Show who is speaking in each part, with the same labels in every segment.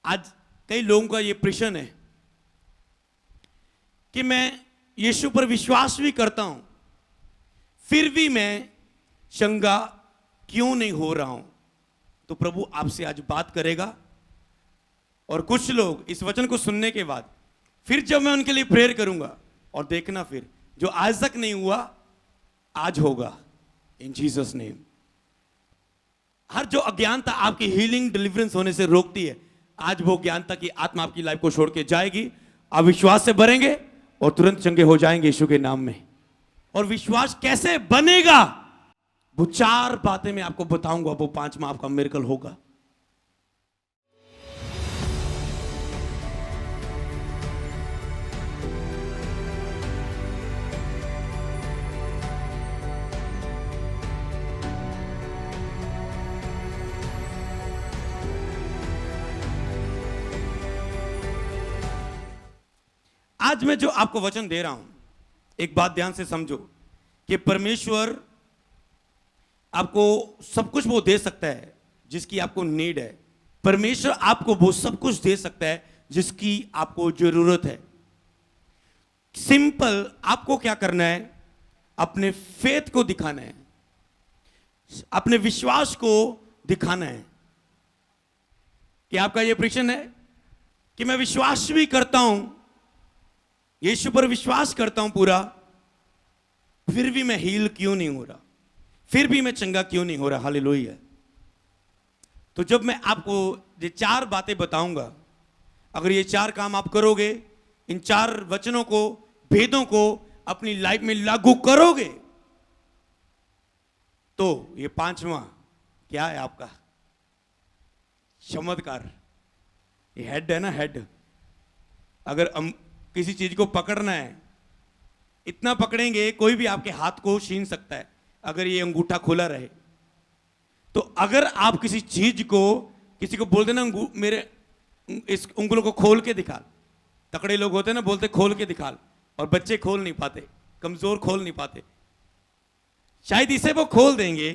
Speaker 1: आज कई लोगों का ये प्रश्न है कि मैं यीशु पर विश्वास भी करता हूं, फिर भी मैं चंगा क्यों नहीं हो रहा हूं। तो प्रभु आपसे आज बात करेगा। और कुछ लोग इस वचन को सुनने के बाद फिर जब मैं उनके लिए प्रेयर करूंगा, और देखना फिर जो आज तक नहीं हुआ आज होगा, इन जीसस नेम। हर जो अज्ञानता आपकी हीलिंग डिलीवरेंस होने से रोकती है, आज वो ज्ञानता की आत्मा आपकी लाइफ को छोड़ के जाएगी। आप विश्वास से भरेंगे और तुरंत चंगे हो जाएंगे यीशु के नाम में। और विश्वास कैसे बनेगा, वो 4 बातें मैं आपको बताऊंगा, वो 5वां आपका मिरेकल होगा। आज मैं जो आपको वचन दे रहा हूं, एक बात ध्यान से समझो कि परमेश्वर आपको सब कुछ वो दे सकता है जिसकी आपको नीड है। परमेश्वर आपको वो सब कुछ दे सकता है जिसकी आपको जरूरत है। सिंपल आपको क्या करना है, अपने फेथ को दिखाना है, अपने विश्वास को दिखाना है। कि आपका यह प्रश्न है कि मैं विश्वास भी करता हूं, यीशु पर विश्वास करता हूं पूरा, फिर भी मैं हील क्यों नहीं हो रहा, फिर भी मैं चंगा क्यों नहीं हो रहा। हालेलुया। तो जब मैं आपको ये 4 बातें बताऊंगा, अगर ये 4 काम आप करोगे, इन 4 वचनों को, भेदों को अपनी लाइफ में लागू करोगे, तो ये 5वां क्या है आपका चमत्कार। ये हेड है ना, हेड। अगर किसी चीज को पकड़ना है, इतना पकड़ेंगे कोई भी आपके हाथ को छीन सकता है अगर ये अंगूठा खुला रहे। तो अगर आप किसी चीज को, किसी को बोल देना मेरे इस उंगलों को खोल के दिखा, तकड़े लोग होते हैं ना, बोलते खोल के दिखा, और बच्चे खोल नहीं पाते, कमजोर खोल नहीं पाते। शायद इसे वो खोल देंगे,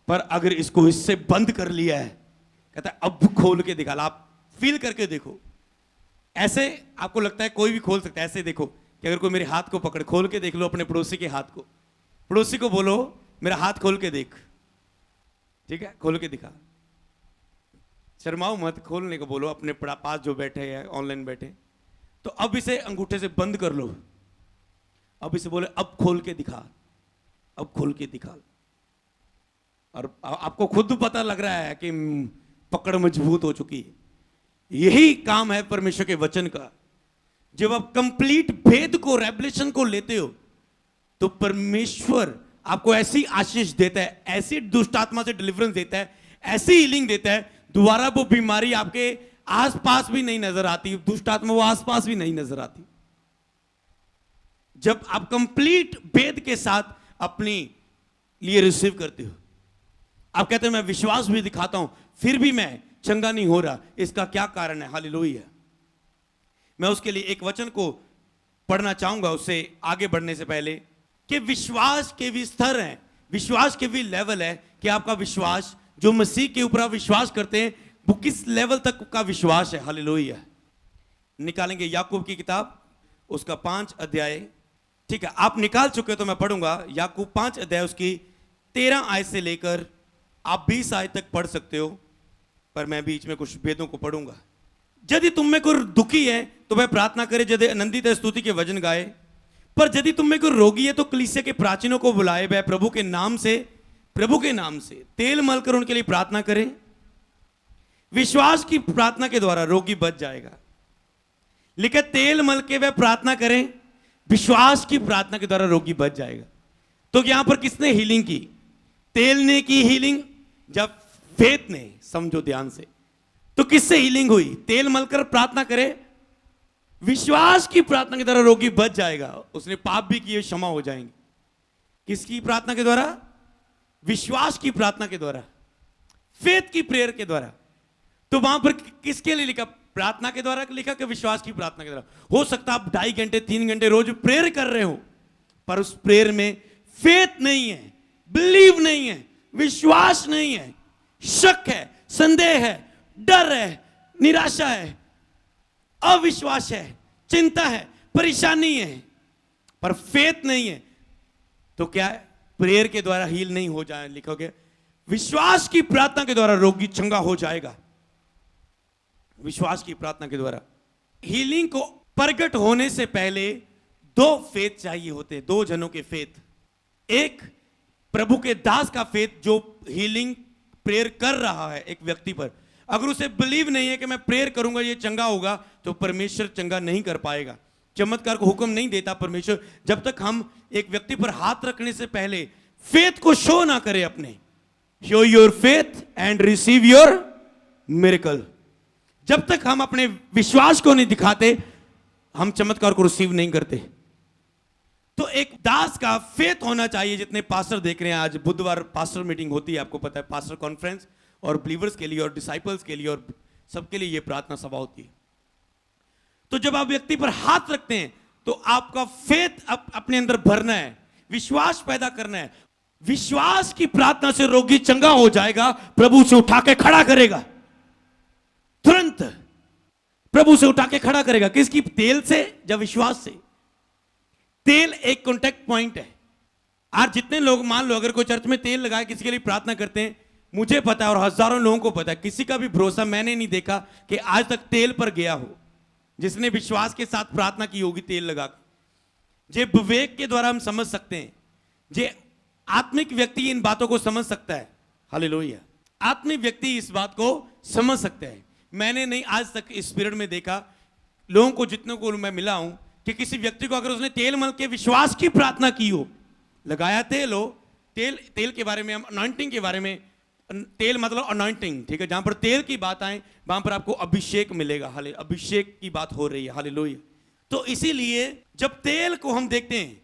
Speaker 1: पर अगर इसको इससे बंद कर लिया है, कहता है अब खोल के दिखा। आप फील करके देखो, ऐसे आपको लगता है कोई भी खोल सकता है। ऐसे देखो कि अगर कोई मेरे हाथ को पकड़े, खोल के देख लो अपने पड़ोसी के हाथ को, पड़ोसी को बोलो मेरा हाथ खोल के देख, ठीक है, खोल के दिखा। शर्माओ मत, खोलने को बोलो अपने पास जो बैठे हैं, ऑनलाइन बैठे। तो अब इसे अंगूठे से बंद कर लो, अब इसे बोले अब खोल के दिखा, अब खोल के दिखा। और आपको खुद पता लग रहा है कि पकड़ मजबूत हो चुकी है। यही काम है परमेश्वर के वचन का। जब आप कंप्लीट भेद को, रेवलेशन को लेते हो, तो परमेश्वर आपको ऐसी आशीष देता है, ऐसी दुष्ट आत्मा से डिलीवरेंस देता है, ऐसी हीलिंग देता है, दोबारा वो बीमारी आपके आसपास भी नहीं नजर आती, दुष्ट आत्मा वो आसपास भी नहीं नजर आती। जब आप कंप्लीट भेद के साथ अपनी लिए रिसीव करते हो, आप कहते हैं मैं विश्वास भी दिखाता हूं, फिर भी मैं चंगा नहीं हो रहा, इसका क्या कारण है। हालेलुया। मैं उसके लिए एक वचन को पढ़ना चाहूंगा उससे आगे बढ़ने से पहले, कि विश्वास के भी स्तर हैं, विश्वास के भी लेवल है कि आपका विश्वास, जो मसीह के ऊपर आप विश्वास करते हैं, वो किस लेवल तक का विश्वास है। हालेलुया। निकालेंगे याकूब की किताब, उसका 5 अध्याय, ठीक है, आप निकाल चुके हो तो मैं पढ़ूंगा। याकूब 5 अध्याय, उसकी 13 आयत से लेकर आप 20 आयत तक पढ़ सकते हो, पर मैं बीच में कुछ भेदों को पढ़ूंगा। यदि तुम में कोई दुखी है तो वह प्रार्थना करे, यदि आनंदित है स्तुति के वचन गाए, पर यदि तुम में कोई रोगी है तो कलीसिया के प्राचीनों को बुलाए, वह प्रभु के नाम से तेल मलकर उनके लिए प्रार्थना करें। विश्वास की प्रार्थना के द्वारा रोगी बच जाएगा। लिखे तेल मल के वह प्रार्थना करें, विश्वास की प्रार्थना के द्वारा रोगी बच जाएगा। तो यहां पर किसने हीलिंग की? तेल ने की हीलिंग, जब फेथ ने, समझो ध्यान से, तो किससे हीलिंग हुई? तेल मलकर प्रार्थना करे, विश्वास की प्रार्थना के द्वारा रोगी बच जाएगा, उसने पाप भी किए क्षमा हो जाएंगे। किसकी प्रार्थना के द्वारा? विश्वास की प्रार्थना के द्वारा, फेथ की प्रेयर के द्वारा। तो वहां पर किसके लिए लिखा? प्रार्थना के द्वारा लिखा कि विश्वास की प्रार्थना के द्वारा? हो सकता है आप 2.5 घंटे 3 घंटे रोज प्रेयर कर रहे हो, पर उस प्रेयर में फेथ नहीं है, बिलीव नहीं है, विश्वास नहीं है, शक है, संदेह है, डर है, निराशा है, अविश्वास है, चिंता है, परेशानी है, पर फेथ नहीं है, तो क्या है? प्रेयर के द्वारा हील नहीं हो जाए। लिखोगे विश्वास की प्रार्थना के द्वारा रोगी चंगा हो जाएगा। विश्वास की प्रार्थना के द्वारा हीलिंग को प्रकट होने से पहले दो फेथ चाहिए होते हैं, दो जनों के फेथ। एक प्रभु के दास का फेथ जो हीलिंग प्रेयर कर रहा है एक व्यक्ति पर, अगर उसे बिलीव नहीं है कि मैं प्रेयर करूंगा ये चंगा होगा, तो परमेश्वर चंगा नहीं कर पाएगा। चमत्कार को हुक्म नहीं देता परमेश्वर जब तक हम एक व्यक्ति पर हाथ रखने से पहले फेथ को शो ना करें अपने। Show your faith and receive your miracle. जब तक हम अपने विश्वास को नहीं दिखाते, हम चमत्कार को रिसीव नहीं करते। तो एक दास का फेथ होना चाहिए। जितने पास्टर देख रहे हैं, आज बुधवार पास्टर मीटिंग होती है, आपको पता है, पास्टर कॉन्फ्रेंस, और बिलीवर्स के लिए और डिसाइपल्स के लिए और सबके लिए ये प्रार्थना सभा होती है। तो जब आप व्यक्ति पर हाथ रखते हैं तो आपका फेथ अपने अंदर भरना है, विश्वास पैदा करना है। विश्वास की प्रार्थना से रोगी चंगा हो जाएगा, प्रभु से उठा के खड़ा करेगा, तुरंत प्रभु से उठा के खड़ा करेगा। किसकी? तेल से, जब विश्वास से। तेल एक कॉन्टेक्ट पॉइंट है। आज जितने लोग, मान लो अगर कोई चर्च में तेल लगाए किसी के लिए प्रार्थना करते हैं, मुझे पता है और हजारों लोगों को पता है, किसी का भी भरोसा मैंने नहीं देखा कि आज तक तेल पर गया हो जिसने विश्वास के साथ प्रार्थना की होगी तेल लगा के। जे विवेक के द्वारा हम समझ सकते हैं, जे आत्मिक व्यक्ति इन बातों को समझ सकता है। हालेलुया। आत्मिक व्यक्ति इस बात को समझ सकता है। मैंने नहीं आज तक इस पीरियड में देखा, लोगों को जितनों को मैं मिला हूं, कि किसी व्यक्ति को अगर उसने तेल मल के विश्वास की प्रार्थना की हो, लगाया तेल हो, तेल के बारे में, हम अनॉइंटिंग के बारे में, तेल मतलब अनॉइंटिंग, ठीक है, जहां पर तेल की बात आए वहां पर आपको अभिषेक मिलेगा। हाले अभिषेक की बात हो रही है। हालेलुया। तो इसीलिए जब तेल को हम देखते हैं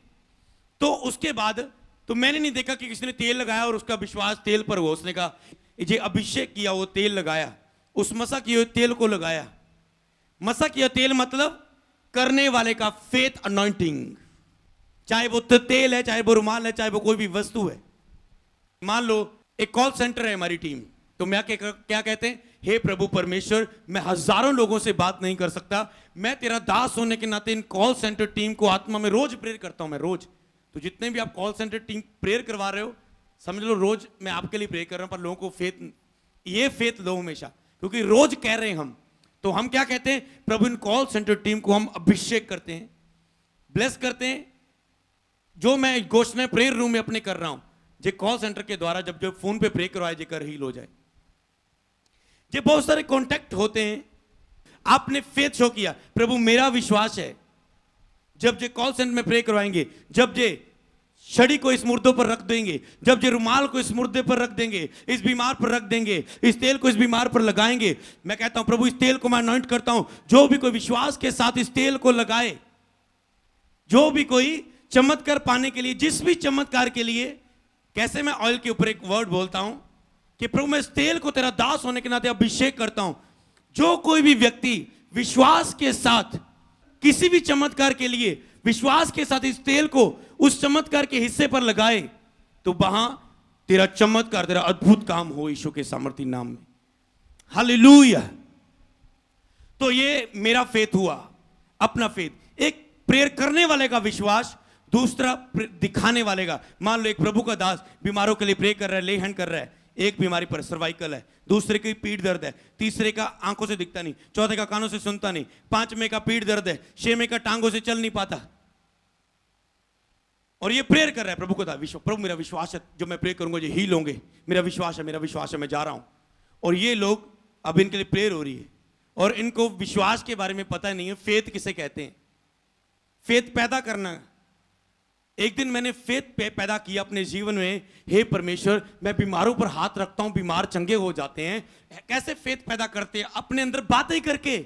Speaker 1: तो उसके बाद, तो मैंने नहीं देखा कि किसी ने तेल लगाया और उसका विश्वास तेल पर हुआ। उसने कहा ये अभिषेक किया, वो तेल लगाया, उस मसा किए तेल को लगाया। मसा किया तेल मतलब करने वाले का फेथ अनॉइंटिंग, चाहे वो तेल है, चाहे वो रुमाल है, चाहे वो कोई भी वस्तु है। मान लो एक कॉल सेंटर है हमारी टीम, तो मैं क्या कहते हैं, हे प्रभु परमेश्वर, मैं हजारों लोगों से बात नहीं कर सकता, मैं तेरा दास होने के नाते इन कॉल सेंटर टीम को आत्मा में रोज प्रेयर करता हूं। मैं रोज, तो जितने भी आप कॉल सेंटर टीम प्रेयर करवा रहे हो, समझ लो रोज मैं आपके लिए प्रेयर कर रहा हूं। पर लोगों को फेथ, ये फेथ लो हमेशा, क्योंकि रोज कह रहे हैं हम। तो हम क्या कहते हैं, प्रभु इन कॉल सेंटर टीम को हम अभिषेक करते हैं, ब्लेस करते हैं। जो मैं घोषणा प्रेयर रूम में अपने कर रहा हूं, जे कॉल सेंटर के द्वारा जब फोन पे प्रे करवाए, जेकर हील हो जाए। जे बहुत सारे कॉन्टैक्ट होते हैं, आपने फेथ शो किया, प्रभु मेरा विश्वास है, जब जे कॉल सेंटर में प्रे करवाएंगे, जब जे छड़ी को इस मुर्दों पर रख देंगे, जब जे रुमाल को इस मुर्दे पर रख देंगे, इस बीमार पर रख देंगे, इस तेल को इस बीमार पर लगाएंगे, मैं कहता हूं प्रभु इस तेल को मैं अनॉइंट करता हूं। जो भी कोई विश्वास के साथ इस तेल को लगाए, जो भी कोई चमत्कार पाने के लिए, जिस भी चमत्कार के लिए, कैसे मैं ऑयल के ऊपर एक वर्ड बोलता हूं कि प्रभु मैं इस तेल को तेरा दास होने के नाते अभिषेक करता हूं। जो कोई भी व्यक्ति विश्वास के साथ किसी भी चमत्कार के लिए विश्वास के साथ इस तेल को उस चमत्कार के हिस्से पर लगाए, तो वहां तेरा चमत्कार, तेरा अद्भुत काम हो यीशु के सामर्थी नाम में। हालेलुया। तो ये मेरा फेथ हुआ, अपना फेथ। एक प्रेयर करने वाले का विश्वास, दूसरा दिखाने वाले का। मान लो एक प्रभु का दास बीमारों के लिए प्रे कर रहा है, ले हैंड कर रहा है, एक बीमारी पर सर्वाइकल है, दूसरे की पीठ दर्द है, तीसरे का आंखों से दिखता नहीं, चौथे का कानों से सुनता नहीं, पांचवें का पीठ दर्द है, छवें का टांगों से चल नहीं पाता, और ये प्रेयर कर रहा है प्रभु को दास, प्रभु मेरा विश्वास है जो मैं प्रे करूंगा ये हील होंगे, मेरा विश्वास है, मेरा विश्वास है, मैं जा रहा हूं। और ये लोग, अब इनके लिए प्रेयर हो रही है और इनको विश्वास के बारे में पता नहीं है फेथ किसे कहते हैं। फेथ पैदा करना। एक दिन मैंने फेथ पैदा किया अपने जीवन में। हे परमेश्वर, मैं बीमारों पर हाथ रखता हूं, बीमार चंगे हो जाते हैं। कैसे फेथ पैदा करते हैं? अपने अंदर बातें करके।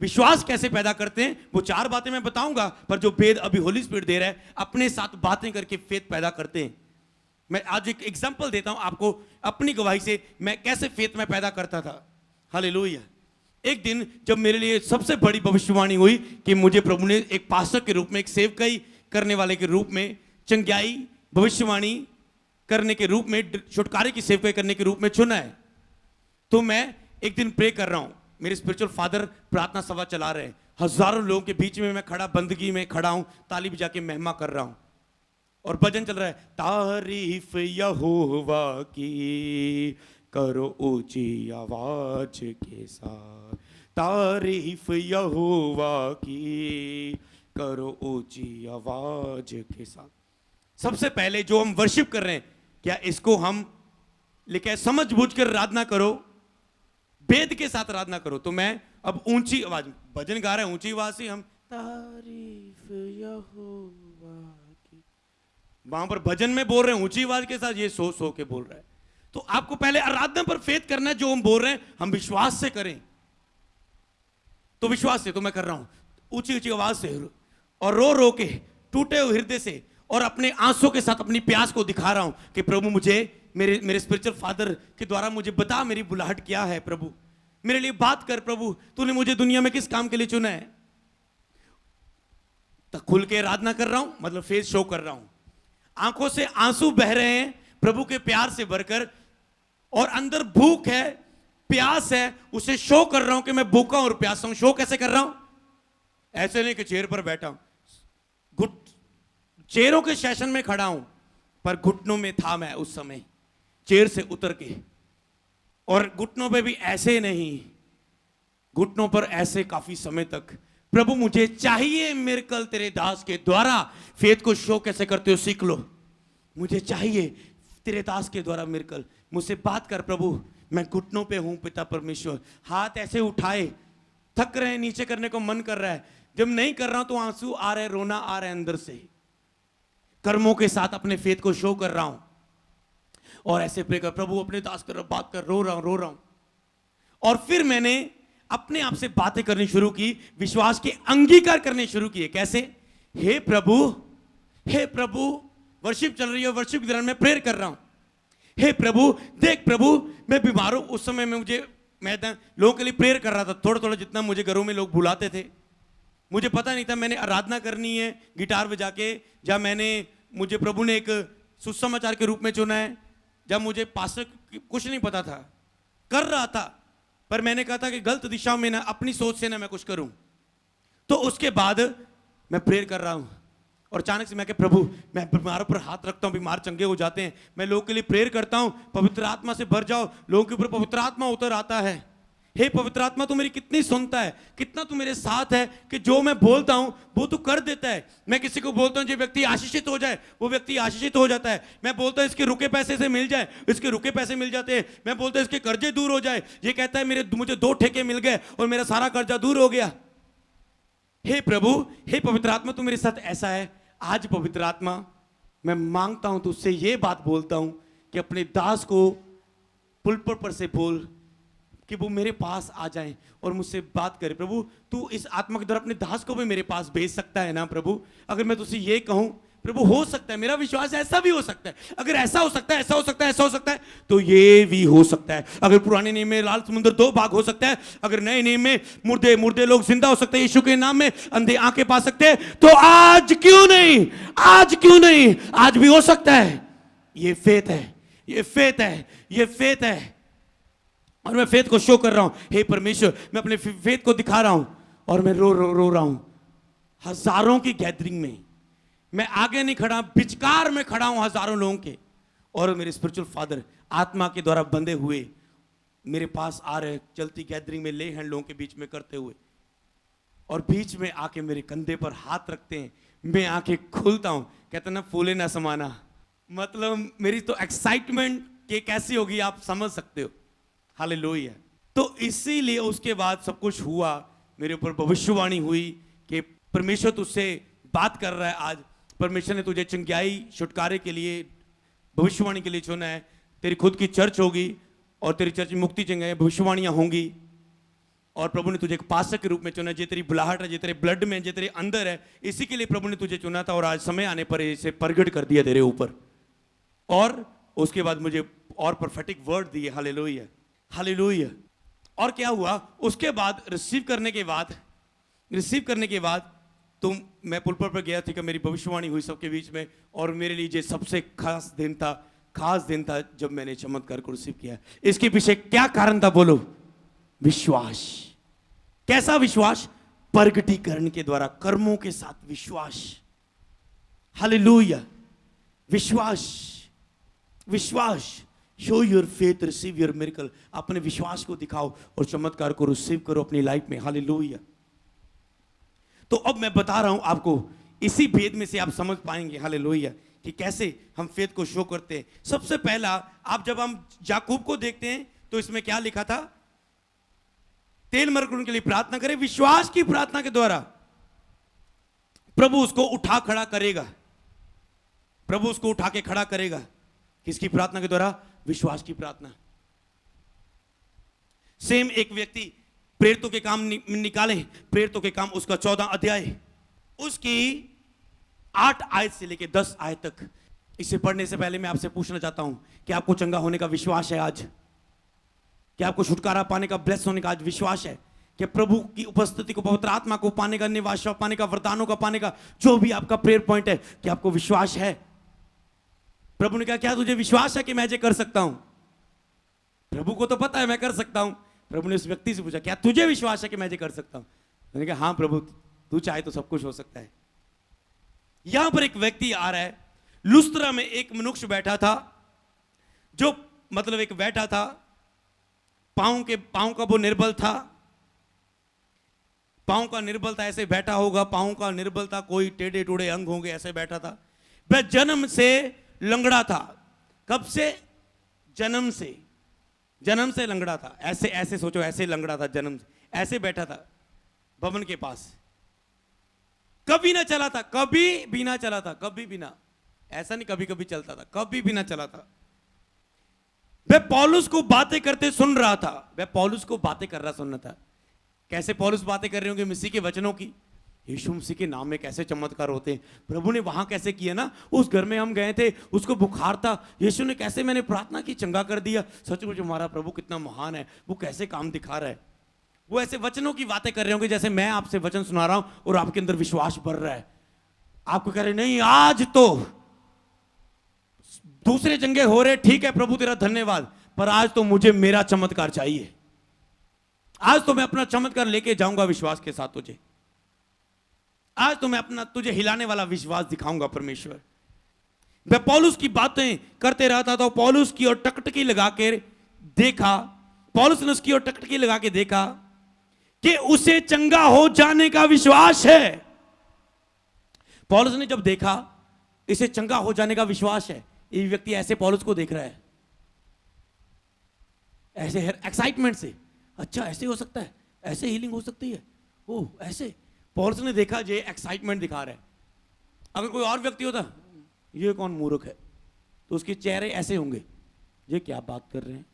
Speaker 1: विश्वास कैसे पैदा करते हैं वो 4 बातें मैं बताऊंगा, पर जो भेद अभी होली स्पिरिट दे रहा है, अपने साथ बातें करके फेथ पैदा करते हैं। मैं आज एक एग्जांपल देता हूं आपको अपनी गवाही से, मैं कैसे फेथ में पैदा करता था। हालेलुया। एक दिन जब मेरे लिए सबसे बड़ी भविष्यवाणी हुई कि मुझे प्रभु ने एक पास्टर के रूप में, एक सेवकाई करने वाले के रूप में, चंगाई भविष्यवाणी करने के रूप में, छुटकारे की सेवकाई करने के रूप में चुना है। तो मैं एक दिन प्रे कर रहा हूं, मेरे स्पिरिचुअल फादर प्रार्थना सभा चला रहे हैं, हजारों लोगों के बीच में मैं खड़ा, बंदगी में खड़ा हूं, ताली बजा के महिमा कर रहा हूं और भजन चल रहा है, तारीफ यहोवा की करो ऊंची आवाज के साथ, तारीफ यहोवा की करो ऊंची आवाज के साथ। सबसे पहले जो हम वर्शिप कर रहे हैं, क्या इसको हम लिखे समझ बूझ कर आराधना करो, वेद के साथ आराधना करो। तो मैं अब ऊंची आवाज, भजन गा रहे हैं ऊंची आवाज से, हम तारीफ यहोवा की, वहां पर भजन में बोल रहे हैं ऊंची आवाज के साथ, ये सो के बोल रहा है। तो आपको पहले आराधना पर फेथ करना है, जो हम बोल रहे हैं हम विश्वास से करें। तो विश्वास से तो मैं कर रहा हूं ऊंची ऊंची आवाज से और रो रो के टूटे हुए हृदय से और अपने आंसू के साथ अपनी प्यास को दिखा रहा हूं कि प्रभु मुझे मेरे स्पिरिचुअल फादर के द्वारा मुझे बता मेरी बुलाहट क्या है, प्रभु मेरे लिए बात कर, प्रभु तूने मुझे दुनिया में किस काम के लिए चुना है। तो खुल के आराधना कर रहा हूं, मतलब फेस शो कर रहा हूं, आंखों से आंसू बह रहे हैं प्रभु के प्यार से भरकर, और अंदर भूख है, प्यास है, उसे शो कर रहा हूं कि मैं भूखा और प्यासा हूं। शो कैसे कर रहा हूं? ऐसे नहीं कि चेयर पर बैठा हूं, चेयरों के सेशन में खड़ा हूं, पर घुटनों में था मैं उस समय, चेयर से उतर के, और घुटनों पे भी ऐसे नहीं, घुटनों पर ऐसे काफी समय तक। प्रभु मुझे चाहिए मिरेकल तेरे दास के द्वारा, फेथ को शो कैसे करते हो सीख लो, मुझे चाहिए तेरे दास के द्वारा मिरेकल, मुझसे बात कर प्रभु, मैं घुटनों पे हूं पिता परमेश्वर। हाथ ऐसे उठाए, थक रहे हैं, नीचे करने को मन कर रहा है, जब नहीं कर रहा हूं तो आंसू आ रहे, रोना आ रहा है अंदर से, कर्मों के साथ अपने फेथ को शो कर रहा हूं और ऐसे प्रे कर, प्रभु अपने दास कर बात कर, रो रहा हूं। और फिर मैंने अपने आप से बातें करनी शुरू की, विश्वास के अंगीकार करने शुरू किए। कैसे? हे प्रभु, हे प्रभु, वर्शिप चल रही है, वर्शिप के दौरान मैं प्रेयर कर रहा हूं, हे प्रभु देख प्रभु मैं बीमार हूं। उस समय में मैं लोगों के लिए प्रेयर कर रहा था, थोड़ा थोड़ा जितना मुझे घरों में लोग बुलाते थे, मुझे पता नहीं था मैंने आराधना करनी है गिटार बजा के, जब मुझे प्रभु ने एक सुसमाचार के रूप में चुना है, जब मुझे पास्टर कुछ नहीं पता था, कर रहा था, पर मैंने कहा था कि गलत दिशा में ना, अपनी सोच से ना मैं कुछ करूं। तो उसके बाद मैं प्रेयर कर रहा हूं और अचानक से मैं कहा प्रभु मैं बीमारों पर हाथ रखता हूं, बीमार चंगे हो जाते हैं, मैं लोगों के लिए प्रेयर करता हूं, पवित्र आत्मा से भर जाओ, लोगों के ऊपर पवित्र आत्मा उतर आता है। हे पवित्र आत्मा तू मेरी कितनी सुनता है, कितना तू मेरे साथ है कि जो मैं बोलता हूं वो तू कर देता है। मैं किसी को बोलता हूं जो व्यक्ति आशीषित हो जाए, वो व्यक्ति आशीषित हो जाता है। मैं बोलता हूं इसके रुके पैसे से मिल जाए, इसके रुके पैसे मिल जाते हैं। मैं बोलता हूं इसके कर्जे दूर हो जाए, ये कहता है मुझे 2 ठेके मिल गए और मेरा सारा कर्जा दूर हो गया। हे प्रभु, हे पवित्र आत्मा तू मेरे साथ ऐसा है। आज पवित्र आत्मा मैं मांगता हूं तुझसे ये बात बोलता हूं कि अपने दास को पुलपट पर से बोल कि वो मेरे पास आ जाएं और मुझसे बात करे। प्रभु तू इस आत्मा के द्वारा अपने दास को भी मेरे पास भेज सकता है ना प्रभु। अगर मैं तुझसे ये कहूं प्रभु, हो सकता है, मेरा विश्वास है ऐसा भी हो सकता है, अगर ऐसा हो सकता है, ऐसा हो सकता है, ऐसा हो सकता है, तो ये भी हो सकता है। अगर पुराने नियम में लाल समुद्र 2 भाग हो सकता है, अगर नए नियम में मुर्दे लोग जिंदा हो सकते हैं, यीशु के नाम में अंधे आंखें पा सकते हैं, तो आज क्यों नहीं, आज क्यों नहीं, आज भी हो सकता है। ये फेथ है, ये फेथ है, ये फेथ है। और मैं फेथ को शो कर रहा हूं। हे परमेश्वर मैं अपने फेथ को दिखा रहा हूं और मैं रो रहा हूं। हजारों की गैदरिंग में मैं आगे नहीं खड़ा, बिचकार में खड़ा हूं हजारों लोगों के, और मेरे स्पिरिचुअल फादर आत्मा के द्वारा बंधे हुए मेरे पास आ रहे, चलती गैदरिंग में ले हैंड लोगों के बीच में करते हुए, और बीच में आके मेरे कंधे पर हाथ रखते हैं। मैं आंखें खोलता हूं, कहते ना फूले ना समाना, मतलब मेरी तो एक्साइटमेंट के कैसी होगी आप समझ सकते हो। हालेलुया। तो इसीलिए उसके बाद सब कुछ हुआ, मेरे ऊपर भविष्यवाणी हुई कि परमेश्वर तुझसे बात कर रहा है। आज परमेश्वर ने तुझे चंगाई छुटकारे के लिए, भविष्यवाणी के लिए चुना है। तेरी खुद की चर्च होगी और तेरी चर्च में मुक्ति चंगाई भविष्यवाणियां होंगी, और प्रभु ने तुझे एक पास्टर के रूप में चुना है। जे तेरी बुलाहट है, जे तेरे ब्लड में, जे तेरे अंदर है, इसी के लिए प्रभु ने तुझे चुना था, और आज समय आने पर इसे प्रगट कर दिया तेरे ऊपर। और उसके बाद मुझे और प्रोफेटिक वर्ड दिए। Hallelujah, hallelujah. और क्या हुआ उसके बाद, रिसीव करने के बाद तो मैं पुलपट पर गया था कि मेरी भविष्यवाणी हुई सबके बीच में, और मेरे लिए ये सबसे खास दिन था जब मैंने चमत्कार को रिसीव किया। इसके पीछे क्या कारण था बोलो? विश्वास। कैसा विश्वास? प्रगटीकरण के द्वारा, कर्मों के साथ विश्वास। हालेलुया। विश्वास, विश्वास। Show your faith, receive your miracle. अपने विश्वास को दिखाओ और चमत्कार को रिसीव करो अपनी लाइफ में। हालेलुया। तो अब मैं बता रहा हूं आपको, इसी भेद में से आप समझ पाएंगे हालेलुया कि कैसे हम फेथ को शो करते हैं। सबसे पहला, आप जब हम याकूब को देखते हैं तो इसमें क्या लिखा था? तेल मरकुन के लिए प्रार्थना करें, विश्वास की प्रार्थना के द्वारा प्रभु उसको उठा खड़ा करेगा। प्रभु उसको उठा के खड़ा करेगा। किसकी प्रार्थना के द्वारा? विश्वास की प्रार्थना। सेम एक व्यक्ति प्रेरितों के काम निकाले, प्रेरितों के काम उसका 14 अध्याय, उसकी 8 आयत से लेकर 10 आयत तक। इसे पढ़ने से पहले मैं आपसे पूछना चाहता हूं कि आपको चंगा होने का विश्वास है आज? क्या आपको छुटकारा पाने का, ब्लेस होने का आज विश्वास है? कि प्रभु की उपस्थिति को, पवित्र आत्मा को पाने का, निवास पाने का, वरदानों का पाने का, जो भी आपका प्रेयर पॉइंट है, कि आपको विश्वास है? प्रभु ने कहा, क्या तुझे विश्वास है कि मैं ये कर सकता हूं? प्रभु को तो पता है मैं कर सकता हूं। प्रभु ने उस व्यक्ति से पूछा, क्या तुझे विश्वास है कि मैं ये कर सकता हूं? मैंने कहा, हाँ प्रभु, तू चाहे तो सब कुछ हो सकता है। यहां पर एक व्यक्ति आ रहा है। लुस्त्रा में एक मनुष्य बैठा था, जो मतलब एक बैठा था, पांव का वो निर्बल था। पांव का निर्बल था, ऐसे बैठा होगा, पांव का निर्बल था, कोई टेढ़े टूढ़े अंग होंगे, ऐसे बैठा था। वह जन्म से लंगड़ा था। कब से? जन्म से लंगड़ा था। ऐसे ऐसे सोचो, ऐसे लंगड़ा था जन्म से, ऐसे बैठा था भवन के पास। कभी ना चला था, कभी भी ना चला था, कभी भी ना, ऐसा नहीं कभी कभी चलता था, कभी भी ना चला था। वह पौलुस को बातें करते सुन रहा था। वह पौलुस को बातें कर रहा सुन रहा था। कैसे पौलुस बातें कर रहे होंगे? मसीह के वचनों की। यीशु मसीह के नाम में कैसे चमत्कार होते हैं, प्रभु ने वहां कैसे किया ना। उस घर में हम गए थे, उसको बुखार था, यीशु ने कैसे, मैंने प्रार्थना की, चंगा कर दिया। सचमुच हमारा प्रभु कितना महान है, वो कैसे काम दिखा रहा है। वो ऐसे वचनों की बातें कर रहे होंगे जैसे मैं आपसे वचन सुना रहा हूं और आपके अंदर विश्वास बढ़ रहा है। आपको कह रहे, नहीं आज तो दूसरे जंगे हो रहे, ठीक है प्रभु तेरा धन्यवाद, पर आज तो मुझे मेरा चमत्कार चाहिए। आज तो मैं अपना चमत्कार लेके जाऊंगा विश्वास के साथ तुझे। आज तो मैं अपना तुझे हिलाने वाला विश्वास दिखाऊंगा परमेश्वर। वह पौलुस की बातें करते रहता था। पौलुस की ओर टकटकी लगा के देखा, पौलुस ने उसकी ओर टकटकी लगा के देखा कि उसे चंगा हो जाने का विश्वास है। पौलुस ने जब देखा इसे चंगा हो जाने का विश्वास है, ये व्यक्ति ऐसे पौलुस को देख रहा है, ऐसे एक्साइटमेंट से, अच्छा ऐसे हो सकता है, ऐसे हीलिंग हो सकती है, ओह ऐसे। पौलुस ने देखा ये एक्साइटमेंट दिखा रहा है। अगर कोई और व्यक्ति होता, ये कौन मूर्ख है, तो उसके चेहरे ऐसे होंगे, ये क्या बात कर रहे हैं,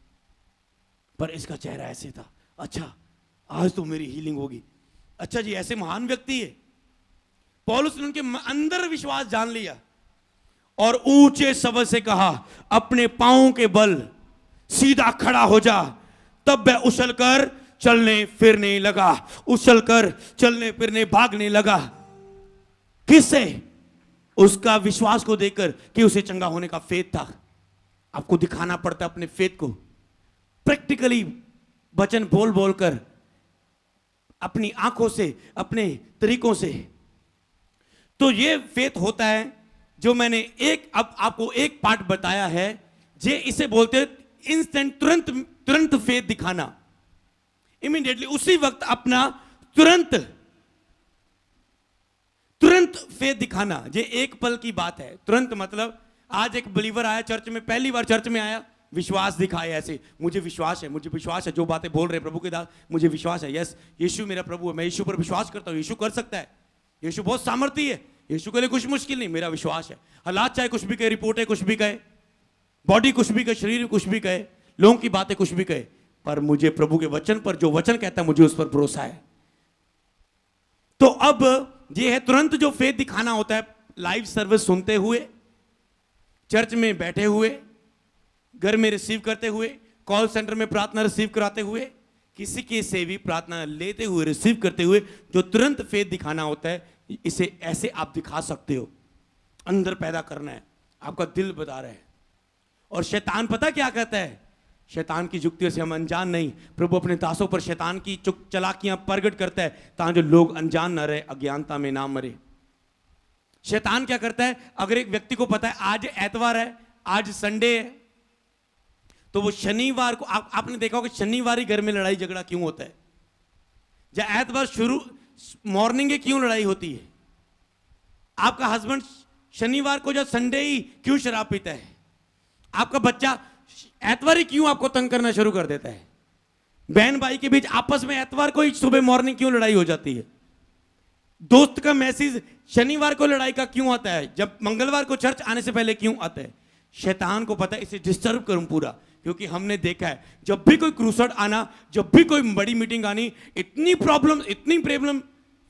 Speaker 1: पर इसका चेहरा ऐसे था, अच्छा आज तो मेरी हीलिंग होगी, अच्छा जी ऐसे महान व्यक्ति है। पौलुस ने उनके अंदर विश्वास जान लिया और ऊंचे शब्द से कहा, अपने पांवों के बल सीधा खड़ा हो जा। तब वह उछलकर चलने फिरने लगा, उछलकर चलने फिरने भागने लगा। किससे? उसका विश्वास को देखकर कि उसे चंगा होने का फेथ था। आपको दिखाना पड़ता है अपने फेथ को, प्रैक्टिकली वचन बोल बोलकर, अपनी आंखों से, अपने तरीकों से। तो ये फेथ होता है जो मैंने अब आपको एक पार्ट बताया है, जे इसे बोलते इंस्टेंट, तुरंत फेथ दिखाना, इमीडिएटली उसी वक्त अपना तुरंत फेथ दिखाना। ये एक पल की बात है। तुरंत मतलब आज एक बिलीवर आया चर्च में, पहली बार चर्च में आया, विश्वास दिखाया ऐसे, मुझे विश्वास है, मुझे विश्वास है, जो बातें बोल रहे प्रभु के दास, मुझे विश्वास है, यस यीशु मेरा प्रभु है, मैं यीशु पर विश्वास करता हूं, यीशु कर सकता है, यीशु बहुत सामर्थी है, यीशु के लिए कुछ मुश्किल नहीं, मेरा विश्वास है। हालात चाहे कुछ भी कहे, रिपोर्टें कुछ भी कहे, बॉडी कुछ भी कहे, शरीर कुछ भी कहे, लोगों की बातें कुछ भी कहे, पर मुझे प्रभु के वचन पर, जो वचन कहता है, मुझे उस पर भरोसा है। तो अब ये है तुरंत जो फेथ दिखाना होता है, लाइव सर्विस सुनते हुए, चर्च में बैठे हुए, घर में रिसीव करते हुए, कॉल सेंटर में प्रार्थना रिसीव कराते हुए, किसी के से भी प्रार्थना लेते हुए, रिसीव करते हुए, जो तुरंत फेथ दिखाना होता है, इसे ऐसे आप दिखा सकते हो। अंदर पैदा करना है, आपका दिल बता रहा है। और शैतान पता क्या कहता है? शैतान की युक्तियों से हम अनजान नहीं, प्रभु अपने दासों पर शैतान की चालाकियां प्रकट करता है ताकि जो लोग अनजान ना रहे, अज्ञानता में ना मरे। शैतान क्या करता है, अगर एक व्यक्ति को पता है आज एतवार है, आज संडे है, तो वो शनिवार को आपने देखा होगा शनिवार ही घर में लड़ाई झगड़ा क्यों होता है, या एतवार शुरू मॉर्निंग में क्यों लड़ाई होती है। आपका हस्बैंड शनिवार को या संडे ही क्यों शराब पीता है, आपका बच्चा एतवार ही क्यों आपको तंग करना शुरू कर देता है, बहन भाई के बीच आपस में एतवार को ही सुबह मॉर्निंग क्यों लड़ाई हो जाती है, दोस्त का मैसेज शनिवार को लड़ाई का क्यों आता है, जब मंगलवार को चर्च आने से पहले क्यों आता है। शैतान को पता है इसे डिस्टर्ब करूं पूरा, क्योंकि हमने देखा है जब भी कोई क्रूसेड आना, जब भी कोई बड़ी मीटिंग आनी, इतनी प्रॉब्लम,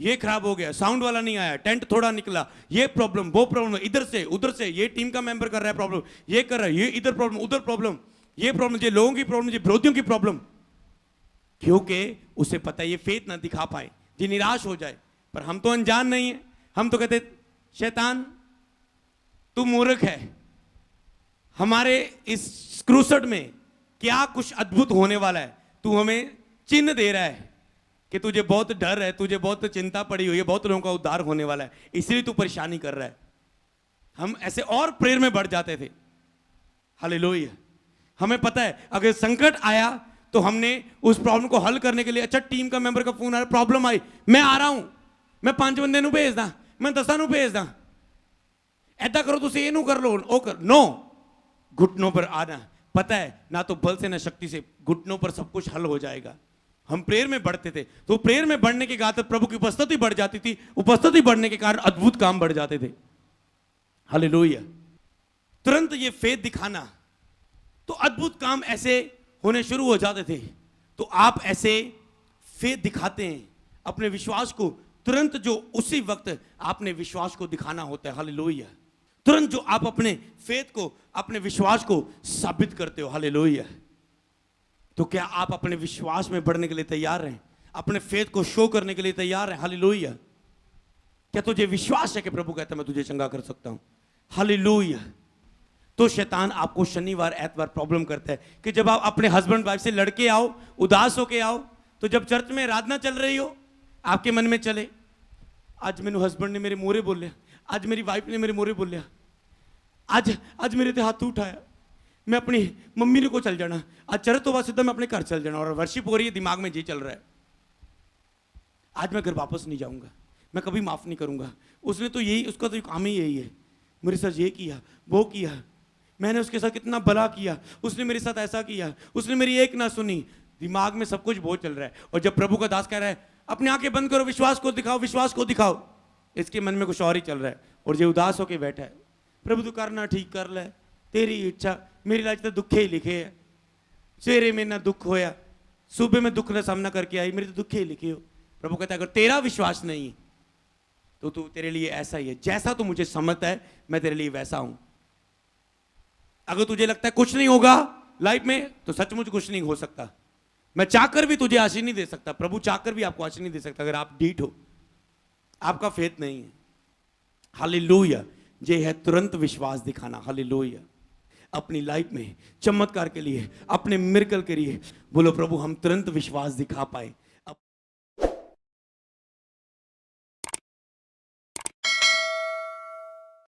Speaker 1: ये खराब हो गया, साउंड वाला नहीं आया, टेंट थोड़ा निकला, ये प्रॉब्लम, वो प्रॉब्लम, इधर से उधर से, ये टीम का मेंबर कर रहा है प्रॉब्लम, ये कर रहा है, ये इधर प्रॉब्लम, उधर प्रॉब्लम, ये प्रॉब्लम, ये लोगों की प्रॉब्लम, ये विरोधियों की प्रॉब्लम, क्योंकि उसे पता है ये फेथ ना दिखा पाए, ये निराश हो जाए। पर हम तो अनजान नहीं है, हम तो कहते शैतान तू मूर्ख है, हमारे इस क्रूसेड में क्या कुछ अद्भुत होने वाला है, तू हमें चिन्ह दे रहा है कि तुझे बहुत डर है, तुझे बहुत चिंता पड़ी हुई है, बहुत लोगों का उद्धार होने वाला है, इसलिए तू परेशानी कर रहा है। हम ऐसे और प्रेयर में बढ़ जाते थे। हालेलुया। हमें पता है अगर संकट आया तो हमने उस प्रॉब्लम को हल करने के लिए, अच्छा टीम का मेंबर का फोन आया, प्रॉब्लम आई, मैं आ रहा हूं, मैं 5 बंदे ਨੂੰ ਭੇਜਦਾ, मैं 10 ਨੂੰ ਭੇਜਦਾ, ऐदा करो ਤੁਸੀਂ ਇਹਨੂੰ कर लो, ओ कर नो, घुटनों पर आना। पता है ना तो बल से ना शक्ति से, घुटनों पर सब कुछ हल हो जाएगा। हम प्रेयर में बढ़ते थे, तो प्रेयर में बढ़ने के कारण प्रभु की उपस्थिति बढ़ जाती थी, उपस्थिति बढ़ने के कारण अद्भुत काम बढ़ जाते थे। हालेलुया। तुरंत ये फेथ दिखाना, तो अद्भुत काम ऐसे होने शुरू हो जाते थे। तो आप ऐसे फेथ दिखाते हैं अपने विश्वास को, तुरंत जो उसी वक्त आपने विश्वास को दिखाना होता है। हालेलुया। तुरंत जो आप अपने फेथ को, अपने विश्वास को साबित करते हो। हालेलुया। तो क्या आप अपने विश्वास में बढ़ने के लिए तैयार हैं, अपने फेथ को शो करने के लिए तैयार हैं? हालेलुया। क्या तुझे विश्वास है कि प्रभु कहता है मैं तुझे चंगा कर सकता हूं? हालेलुया। तो शैतान आपको शनिवार एतवार प्रॉब्लम करता है कि जब आप अपने हस्बैंड वाइफ से लड़के आओ, उदास होके आओ, तो जब चर्च में आराधना चल रही हो, आपके मन में चले आज मेरे हस्बैंड ने मेरे मोरे बोलिया, आज मेरी वाइफ ने मेरे मोरे बोलिया, आज मेरे ते हाथ उठाया, मैं अपनी मम्मी ने को चल जाना, आज चर्च तो बाद सीधा मैं अपने घर चल जाना, और वर्शिप हो रही है, दिमाग में ये चल रहा है, आज मैं घर वापस नहीं जाऊंगा, मैं कभी माफ नहीं करूंगा, उसने तो यही, उसका तो काम ही यही है, मेरे साथ ये किया, वो किया, मैंने उसके साथ कितना भला किया, उसने मेरे साथ ऐसा किया, उसने मेरी एक ना सुनी। दिमाग में सब कुछ बहुत चल रहा है। और जब प्रभु का दास कह रहा है अपनी आंखें बंद करो, विश्वास को दिखाओ, विश्वास को दिखाओ, इसके मन में कुछ और ही चल रहा है, और ये उदास होके बैठा है। प्रभु तू करना ठीक कर ले, तेरी इच्छा, मेरी लाइफ तो दुखे ही लिखे है, सवेरे में ना दुख होया, सुबह में दुख का सामना करके आई, मेरे तो दुखे ही लिखे हो। प्रभु कहता है अगर तेरा विश्वास नहीं है तो तू, तेरे लिए ऐसा ही है, जैसा तू मुझे समझता है मैं तेरे लिए वैसा हूं। अगर तुझे लगता है कुछ नहीं होगा लाइफ में, तो सचमुच कुछ नहीं हो सकता। मैं चाहकर भी तुझे आशीष नहीं दे सकता, प्रभु चाहकर भी आपको आशीष नहीं दे सकता, अगर आप डीठ हो, आपका फेथ नहीं है। हालेलुया। ये है तुरंत विश्वास दिखाना। हालेलुया। अपनी लाइफ में चमत्कार के लिए, अपने मिरेकल के लिए बोलो प्रभु हम तुरंत विश्वास दिखा पाए।